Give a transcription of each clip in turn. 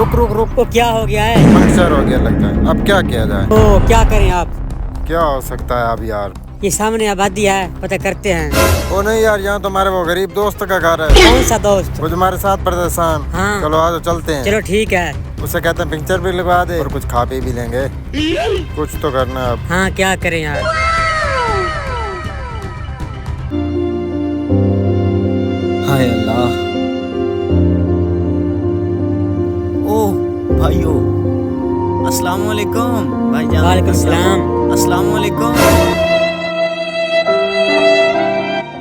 रुक रुक रुक, वो क्या हो गया है? पंक्चर हो गया लगता है। अब क्या किया जाए? ओ क्या करें आप? क्या हो सकता है अब यार? ये सामने आबादी है, पता करते हैं। ओ नहीं यार, यहाँ तो हमारे वो गरीब दोस्त का घर है। कौन सा दोस्त? वो जो हमारे साथ परेशान। हाँ। चलो आज चलते हैं। चलो ठीक है। उसे कहते हैं पिक्चर भी लगवा दे और कुछ खा पी भी लेंगे। कुछ तो करना अब। हाँ क्या करें यार। हाय अल्लाह। ओह भाइयों, अस्सलाम वालेकुम भाईजान। वालेकुम सलाम। अस्सलाम वालेकुम।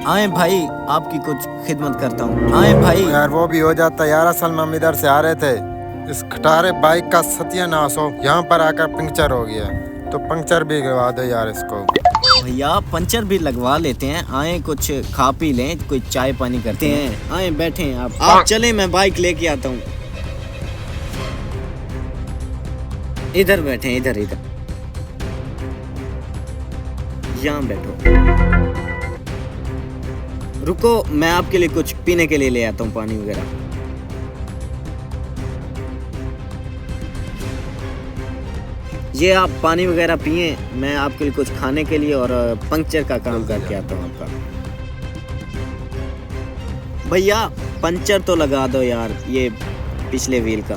आए भाई, आपकी कुछ खिदमत करता हूँ। आए भाई। यार वो भी हो जाता यार, असल में हम इधर से आ रहे थे। इस खटारे बाइक का सत्यानाश हो, यहाँ पर आकर पंक्चर हो गया, तो पंक्चर भी करवा दो यार इसको। भैया पंचर भी लगवा लेते हैं। आए कुछ खा पी लें, कोई चाय पानी करते हैं। आए बैठे हैं आप चले, मैं बाइक लेके आता हूँ। इधर बैठे, इधर इधर यहाँ बैठो। रुको, मैं आपके लिए कुछ पीने के लिए ले आता हूँ, पानी वगैरह। ये आप पानी वगैरह पिए, मैं आपके लिए कुछ खाने के लिए और पंक्चर का काम करके आता हूँ आपका। भैया पंचर तो लगा दो यार, ये पिछले व्हील का।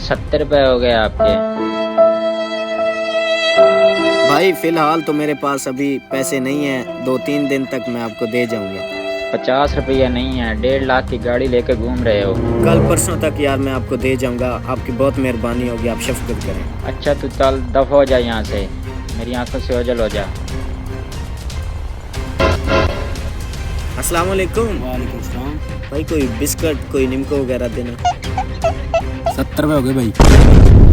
70 रुपए हो गए आपके। भाई फिलहाल तो मेरे पास अभी पैसे नहीं है, 2-3 दिन तक मैं आपको दे जाऊंगा। 50 रुपया नहीं है, 1.5 लाख की गाड़ी लेकर घूम रहे हो। कल परसों तक यार मैं आपको दे जाऊंगा, आपकी बहुत मेहरबानी होगी, आप शफ़क़त करें। अच्छा तू चल दफ़ा हो जा यहाँ से, मेरी आंखों से ओझल हो जा। अस्सलाम वालेकुम। वालेकुम सलाम। भाई कोई बिस्किट, कोई निमको वगैरह देना। 70 रुपए हो गए भाई।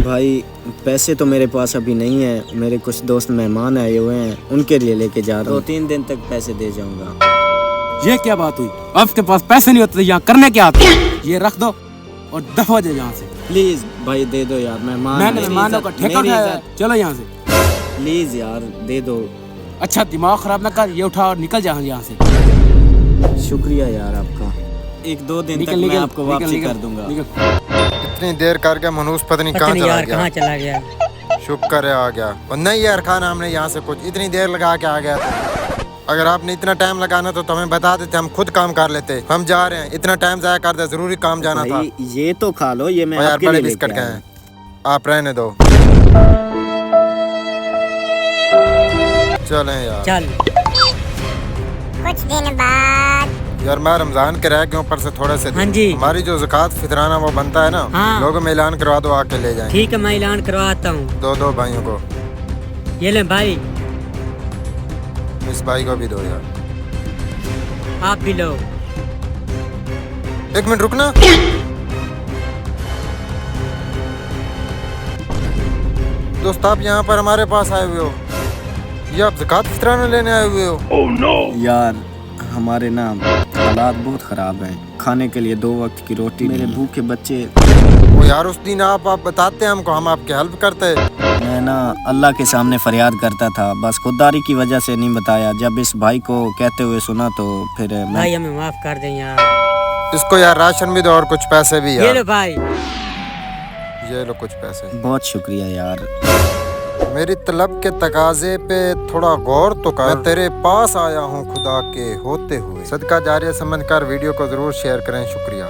भाई पैसे तो मेरे पास अभी नहीं है, मेरे कुछ दोस्त मेहमान आए हुए हैं, उनके लिए लेके जा रहा हूँ। 2-3 दिन तक पैसे दे जाऊंगा। ये क्या बात हुई? आपके पास पैसे नहीं होते यहाँ करने क्या आते? ये रख दो और दफा हो जाए यहाँ से। प्लीज भाई दे दो यार, मेहमान। मैंने मेहमानों का ठेका उठाया है। चलो यहाँ से। प्लीज यार दे दो। अच्छा दिमाग खराब ना कर, ये उठा और निकल जा यहाँ से। शुक्रिया यार आपका। 1-2 दिन तक मैं आपको वापसी कर दूंगा। इतनी देर करके मनूस पता नहीं कहाँ चला यार गया। कहाँ चला गया? शुक्र है आ गया, और नहीं यार खाना हमने यहाँ से कुछ इतनी देर लगा के आ गया था। अगर आपने इतना टाइम लगाना तो हमें बता देते, हम खुद काम कर लेते। हम जा रहे हैं, इतना टाइम जाया कर दे, जरूरी काम जाना था। ये तो खा लो, ये मैं यार आपके बड़े लिए बिस्किट लेके के आया हैं, आप रहने दो। चलें यार। चल। कुछ दिन बाद यार मैं रमजान के रह के ऊपर से थोड़े से हाँ जी। हमारी जो ज़कात फितराना वो बनता है ना, हाँ। लोगों में ऐलान करवा दो, आके ले जाएं। ठीक है मैं ऐलान करवाता हूँ। दो भाइयों को। ये ले भाई, इस भाई को भी दो यार। आप भी लो। 1 मिनट रुकना। दोस्त आप यहाँ पर हमारे पास आए हुए हो, ये आप ज़कात फितराना लेने आए हुए हो? यार हमारे ना हालात बहुत ख़राब हैं, खाने के लिए 2 वक्त की रोटी, मेरे भूखे बच्चे। वो यार उस दिन आप बताते हमको, हम आपकी हेल्प करते। मैं ना अल्लाह के सामने फरियाद करता था, बस खुददारी की वजह से नहीं बताया। जब इस भाई को कहते हुए सुना तो फिर भाई हमें माफ कर दें यार। इसको यार राशन भी दो और कुछ पैसे भी ये यार। लो भाई। ये लो कुछ पैसे। बहुत शुक्रिया यार। मेरी तलब के तकाजे पे थोड़ा गौर तो कर। मैं तेरे पास आया हूँ खुदा के होते हुए। सदका जारिया समझ कर वीडियो को जरूर शेयर करें। शुक्रिया।